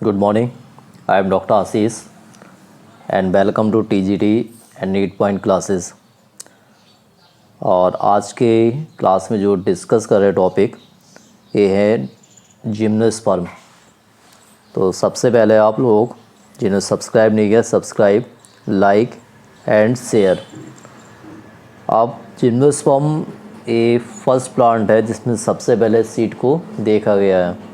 Good morning. I am Dr. Ashish and welcome to TGT and NEET point classes. और आज के class में जो डिस्कस कर रहे टॉपिक ये है जिम्नोस्पर्म। तो सबसे पहले आप लोग जिन्हें सब्सक्राइब नहीं किया सब्सक्राइब, लाइक एंड शेयर। अब जिम्नोस्पर्म ये फर्स्ट प्लांट है जिसमें सबसे पहले सीड को देखा गया है।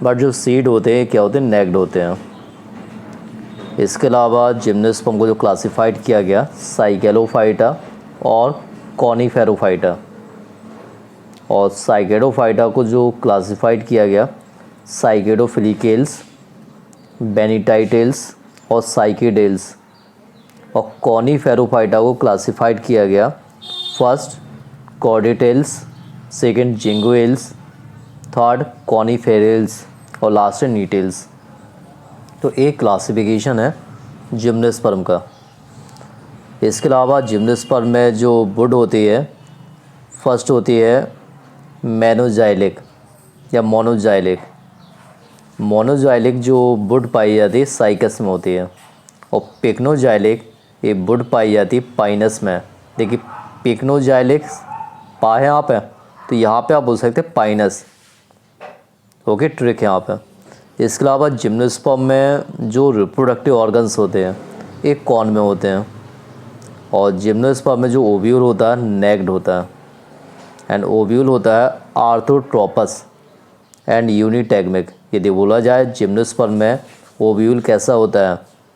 बट जो सीड होते हैं क्या होते हैं, नेक्ड होते हैं। इसके अलावा जिम्नोस्पर्म को जो क्लासिफाइड किया गया साइकेलोफाइटा और कॉनिफेरोफाइटा, और साइकेडोफाइटा को जो क्लासिफाइड किया गया साइकेडोफिलिकेल्स, बेनिटाइटेल्स और साइकेडेल्स, और कॉनिफेरोफाइटा को क्लासिफाइड किया गया फर्स्ट कॉर्डेटेल्स, सेकंड जिंगुएल्स, थर्ड कॉनिफेरेल्स और लास्ट है नीटेल्स। तो एक क्लासिफिकेशन है जिम्नोस्पर्म का। इसके अलावा जिम्नोस्पर्म में जो वुड होती है फर्स्ट होती है मेनोजाइलिक या मोनोजाइलिक। मोनोजाइलिक जो वुड पाई जाती है साइकस में होती है, और पिक्नोजाइलिक ये वुड पाई जाती है पाइनस में। देखिए पिक्नोजाइलिक पा है यहाँ पे, तो यहाँ पे आप बोल सकते हैं पाइनस। ओके, ट्रिक यहाँ पे। इसके अलावा जिम्नोस्पर्म में जो रिप्रोडक्टिव ऑर्गन्स होते हैं एक कॉर्न में होते हैं, और जिम्नोस्पर्म में जो ओव्यूल होता है नेक्ड होता है, एंड ओव्यूल होता है आर्थोट्रोपस एंड यूनिटैग्मिक। यदि बोला जाए जिम्नोस्पर्म में ओव्यूल कैसा होता है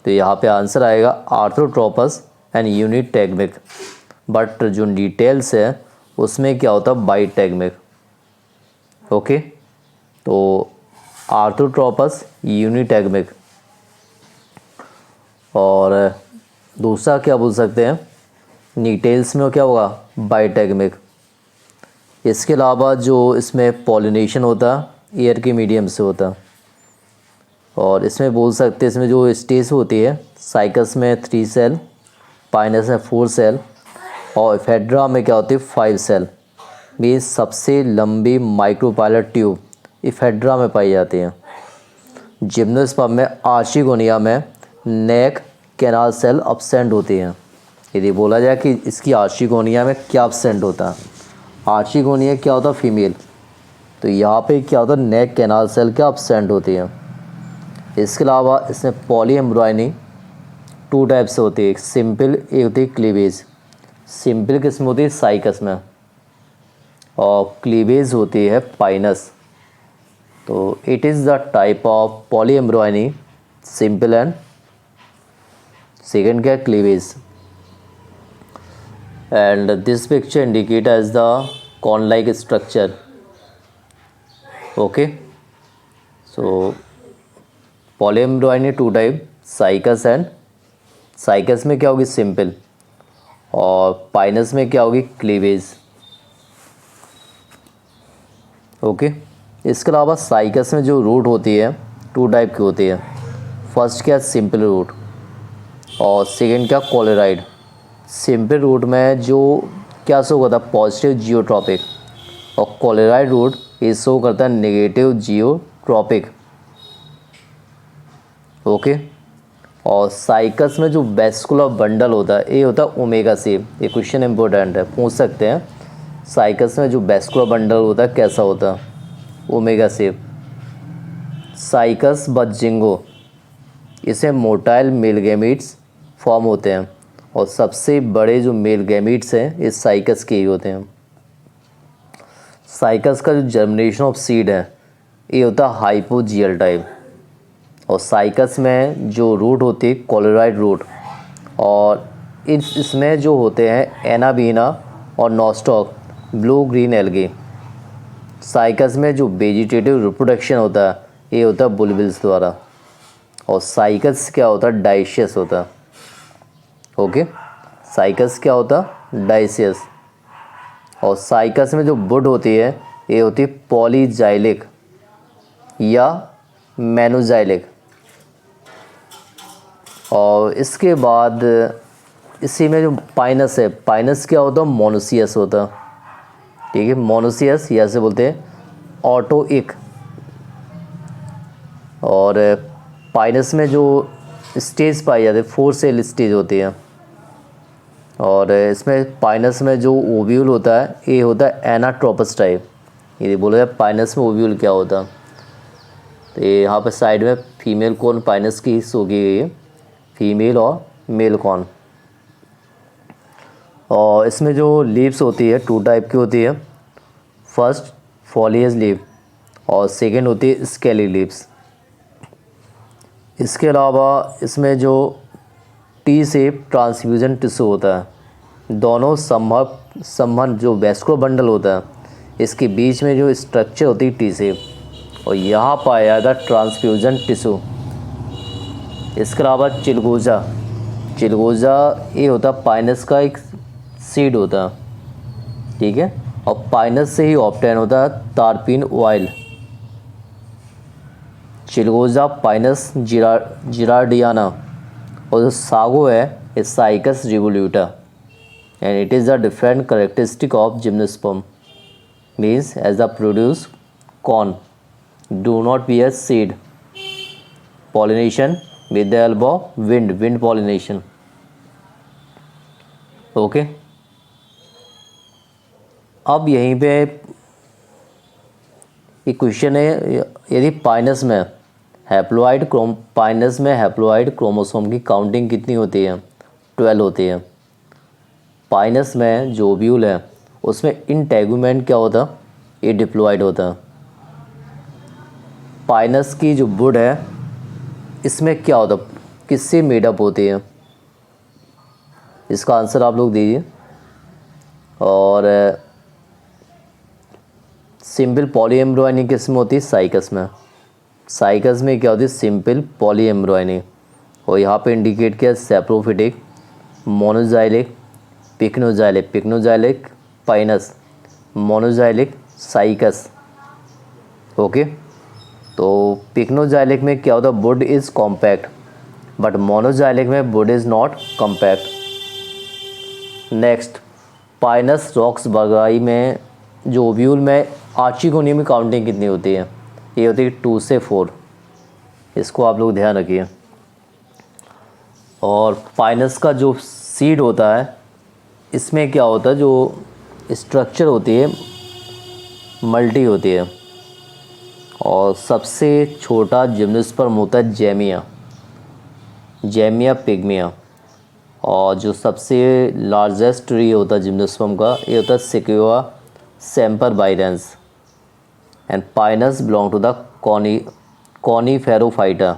तो यहाँ पे आंसर आएगा आर्थोट्रोपस एंड यूनिटैग्मिक। बट जो डिटेल्स है उसमें क्या होता है बाइटैग्मिक। ओके, तो आर्थोट्रोपस यूनिटैग्मिक। और दूसरा क्या बोल सकते हैं, नीटेल्स में क्या होगा बाइटैग्मिक। इसके अलावा जो इसमें पॉलिनेशन होता है एयर के मीडियम से होता है, और इसमें बोल सकते हैं इसमें जो स्टेज होती है साइकस में 3 सेल, पाइनस में 4 सेल, और इफेड्रा में क्या होती है 5 सेल। ये सबसे लंबी माइक्रोपाइलर ट्यूब इफेड्रा में पाई जाती हैं। जिम्नोस्पर्म में आर्चिगोनिया में नेक कैनाल सेल अब्सेंट होती हैं। यदि बोला जाए कि इसकी आर्चिगोनिया में क्या अब्सेंट होता है, आर्चिगोनिया क्या होता है फीमेल, तो यहाँ पे क्या होता है नेक कैनाल सेल क्या अब्सेंट होती है। इसके अलावा इसमें पॉलीएम्ब्रॉयनी 2 टाइप से होती है, एक सिंपल एक होती है क्लीवेज। सिंपल किस्म होती है साइकस में, और क्लीवेज होती है पाइनस। तो it is the type of polyembryony, simple and second क्या cleavage. And this picture indicate as the cone like structure. Okay, so polyembryony 2 type, Cycas and Cycas में क्या होगी सिंपल, और पाइनस में क्या होगी क्लीवेज। ओके, इसके अलावा साइकस में जो रूट होती है 2 टाइप की होती है। फर्स्ट क्या सिंपल रूट, और सेकंड क्या कोलेराइड। सिंपल रूट में जो क्या शो करता है पॉजिटिव जियोट्रॉपिक, और कोलेराइड रूट ये शो करता है नेगेटिव जियोट्रॉपिक। ओके, और साइकस में जो वेस्कुलर बंडल होता है ये होता है ओमेगा शेप। ये क्वेश्चन इंपॉर्टेंट है, पूछ सकते हैं साइकस में जो वेस्कुलर बंडल होता है कैसा होता है, ओमेगा शेप। साइकस बजिंगो, इसे मोटाइल मेल गैमीट्स फॉर्म होते हैं, और सबसे बड़े जो मेल गैमीट्स हैं इस साइकस के ही होते हैं। साइकस का जो जर्मिनेशन ऑफ सीड है ये होता है हाइपोजियल टाइप, और साइकस में जो रूट होती है कोलेराइड रूट, और इसमें जो होते हैं एनाबीना और nostoc blue green algae. Cycas में जो वेजिटेटिव रिप्रोडक्शन होता है ये होता है बुलबिल्स द्वारा, और साइकस क्या होता है डाइशियस होता है। ओके, साइकस क्या होता है डाइशियस। और साइकस में जो वुड होती है ये होती है पॉलीजाइलिक या मेनोजाइलिक। और इसके बाद इसी में जो पाइनस है, पाइनस क्या होता है मोनोसियस होता है। ठीक है, मोनोसियस या से बोलते हैं ऑटोइक। और पाइनस में जो स्टेज पाई जाती है 4 सेल स्टेज होती है, और इसमें पाइनस में जो ओव्यूल होता है ये होता है एनाट्रोपस टाइप। यदि बोला जाए पाइनस में ओव्यूल क्या होता है, तो ये यहाँ पर साइड में फीमेल कॉर्न पाइनस की शो की गई है, फीमेल और मेल कॉर्न। और इसमें जो लीव्स होती है 2 टाइप की होती है, फर्स्ट फॉलिएज लीव और सेकेंड होती है स्केली लीव्स। इसके अलावा इसमें जो टी शेप ट्रांसफ्यूजन टिश्यू होता है, दोनों संबंध जो वेस्कुलर बंडल होता है इसके बीच में जो स्ट्रक्चर होती है टी शेप, और यहाँ पाया जाता है ट्रांसफ्यूजन टिश्यू। इसके अलावा चिलगोजा ये होता है पाइनस का एक सीड होता है, ठीक है, और पाइनस से ही ऑब्टेन होता है तारपीन ऑयल। चिलगोजा पाइनस जिरार्डियाना, और जो सागो है Cycas revoluta, and it is the different characteristic of gymnosperm, means as the produce cone do not be a seed, pollination with the help of wind pollination. Okay, अब यहीं पे एक question है, यदि Pinus में haploid chromosome की counting कितनी होती है, 12 होती है। पाइनस में जो ओव्यूल है उसमें इंटेगुमेंट क्या होता है, ये डिप्लॉइड होता है। पाइनस की जो वुड है इसमें क्या होता है, किससे मेडअप होती है, इसका आंसर आप लोग दीजिए। और सिंपल पॉलीएम्ब्रोइनी किस में होती है, साइकस में। साइकस में क्या होती है, सिंपल पॉलीएम्ब्रोइनी, और यहाँ पे इंडिकेट किया saprophytic, monoxylic, pycnoxylic Pinus, monoxylic Cycas. Okay, तो पिक्नोजाइलिक में क्या होता है, wood is compact, but monoxylic में wood is not compact. Next, Pinus roxburghii में जो ओव्यूल में आर्चिगोनिया में काउंटिंग कितनी होती है, ये होती है 2 से 4, इसको आप लोग ध्यान रखिए। और पाइनस का जो सीड होता है इसमें क्या होता है, जो स्ट्रक्चर होती है मल्टी होती है, और सबसे छोटा जिम्नोस्पर्म होता है जेमिया पिग्मिया, और जो सबसे लार्जेस्ट ट्री होता है जिम्नोस्पर्म का ये होता है Sequoia sempervirens, and Pinus belong to the Coniferophyta.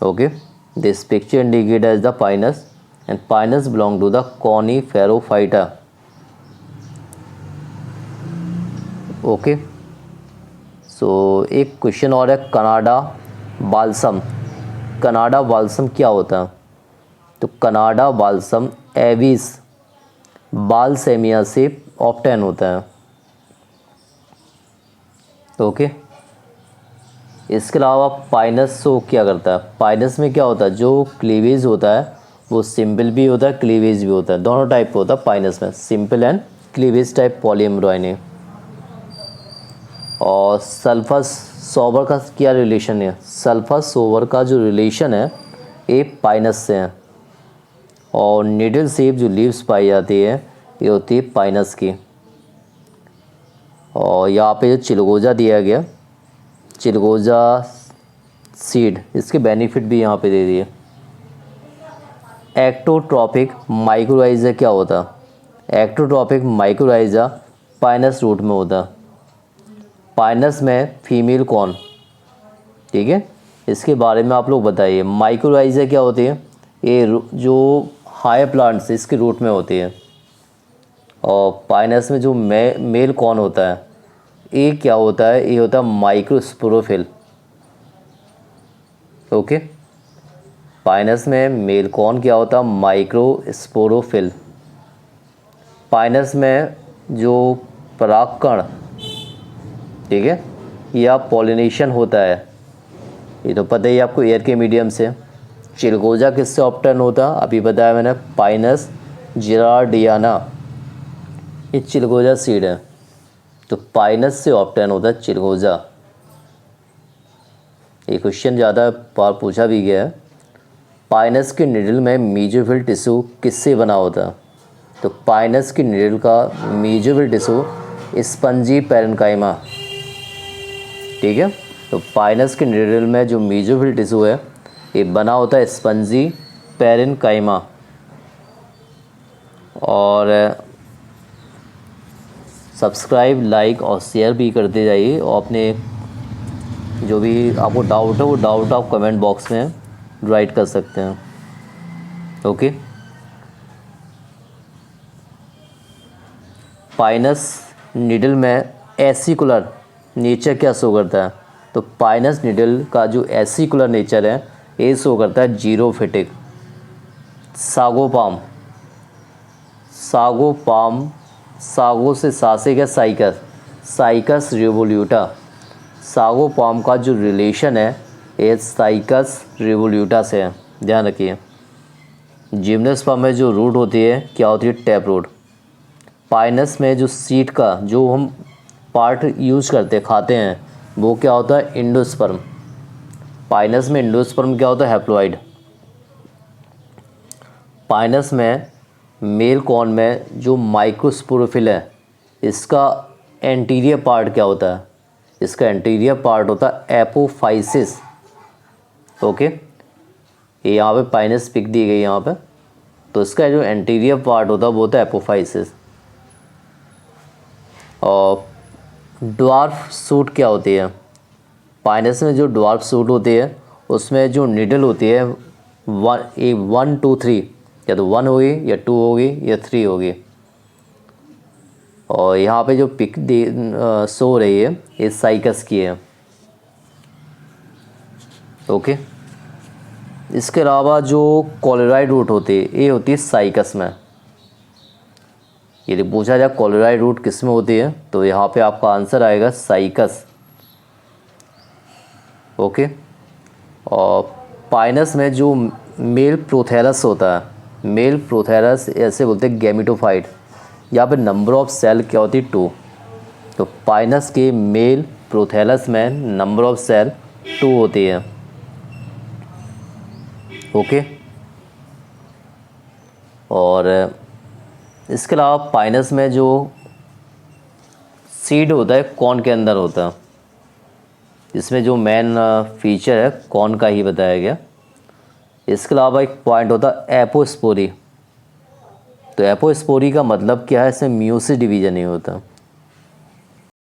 Okay, this picture indicate as the Pinus, and Pinus belong to the Coniferophyta. Okay, so एक क्वेश्चन और है, कनाडा बाल्सम क्या होता है, तो कनाडा बाल्सम एविस बालसेमिया से ऑब्टेन होता है। ओके, इसके अलावा पाइनस को क्या करता है, पाइनस में क्या होता है, जो क्लीवेज होता है वो सिंपल भी होता है, क्लीवेज भी होता है, दोनों टाइप होता है पाइनस में, सिंपल एंड क्लीवेज टाइप पॉलीएम्ब्रोइनी। और सल्फस सोवर का क्या रिलेशन है, सल्फस सोवर का जो रिलेशन है ये पाइनस से है, और निडल शेप जो लीव्स पाई जाती है ये होती है पाइनस की। और यहाँ पे जो चिलगोजा दिया गया, चिलगोजा सीड, इसके बेनिफिट भी यहाँ पे दे दिए। एक्टोट्रॉपिक माइक्रोराइजा क्या होता है, एक्टोट्रॉपिक माइक्रोराइजा पाइनस रूट में होता है, पाइनस में फीमेल कौन, ठीक है, इसके बारे में आप लोग बताइए। माइक्रोराइजा क्या होती है, ये जो हाई प्लांट्स इसके रूट में होती है, और पाइनस में जो मेल कौन होता है ये क्या होता है, ये होता है माइक्रोस्पोरोफिल। ओके, पाइनस में मेल कौन क्या होता है, माइक्रोस्पोरोफिल। पाइनस में जो परागकण, ठीक है, या पॉलिनेशन होता है ये तो पता ही आपको एयर के मीडियम से। चिलगोजा किससे ऑब्टेन होता, अभी बताया मैंने, पाइनस जिरार्डियाना, ये चिलगोजा सीड है, तो पाइनस से ऑब्टेन होता है चिलगोजा। ये क्वेश्चन ज़्यादा बार पूछा भी गया है। पाइनस के निडल में मीजोफिल टिश्यू किससे बना होता है? तो पाइनस की निडल का मीजोफिल टिश्यू स्पंजी पैरेन्काइमा। ठीक है, तो पाइनस के निडल में जो मीजोफिल टिश्यू है ये बना होता है स्पंजी पैरेन्काइमा। और सब्सक्राइब, लाइक और शेयर भी करते जाइए, और अपने जो भी आपको डाउट है वो डाउट आप कमेंट बॉक्स में राइट कर सकते हैं। ओके, पाइनस निडल में एसिकुलर नेचर क्या शो करता है? तो पाइनस निडल का जो एसिकुलर नेचर है ये शो करता है जीरोफिटिक। सागोपाम, सागोपाम, सागो से सासे क्या साइकस, साइकस रिवोल्यूटा। सागोपाम का जो रिलेशन है ये साइकस रिवोल्यूटा से है, ध्यान रखिए। जिम्नोस्पर्म में जो रूट होती है क्या होती है? Tap root. पाइनस में जो सीड का जो हम पार्ट यूज़ करते खाते हैं वो क्या होता है? एंडोस्पर्म। पाइनस में एंडोस्पर्म क्या होता है? हैप्लॉइड। पाइनस में मेल कॉर्न में जो माइक्रोस्पोरोफिल है इसका एंटीरियर पार्ट क्या होता है? इसका एंटीरियर पार्ट होता है एपोफाइसिस। ओके, ये यहाँ पे पाइनस पिक दी गई यहाँ पे, तो इसका जो एंटीरियर पार्ट होता है वो होता है एपोफाइसिस। और ड्वार्फ सूट क्या होती है? पाइनस में जो ड्वार्फ सूट होती है उसमें जो निडल होती है 1 2 3, या तो 1 होगी या 2 होगी या 3 होगी। और यहाँ पे जो पिक शो हो रही है ये साइकस की है। ओके, इसके अलावा जो कॉलोराइड रूट होती है ये होती है साइकस में। यदि पूछा जाए कॉलोराइड रूट किस में होती है तो यहाँ पे आपका आंसर आएगा साइकस। ओके, और पाइनस में जो मेल प्रोथेरस होता है, मेल प्रोथेरस ऐसे बोलते हैं गैमेटोफाइट। यहाँ पे नंबर ऑफ सेल क्या होती है? 2। तो पाइनस के मेल प्रोथेरस में नंबर ऑफ सेल 2 होती है। ओके, और इसके अलावा पाइनस में जो सीड होता है कॉर्न के अंदर होता है। इसमें जो मेन फीचर है कॉर्न का ही बताया गया। इसके अलावा एक पॉइंट होता है एपोस्पोरी। तो एपोस्पोरी का मतलब क्या है? इसमें म्यूसिस डिवीजन नहीं होता।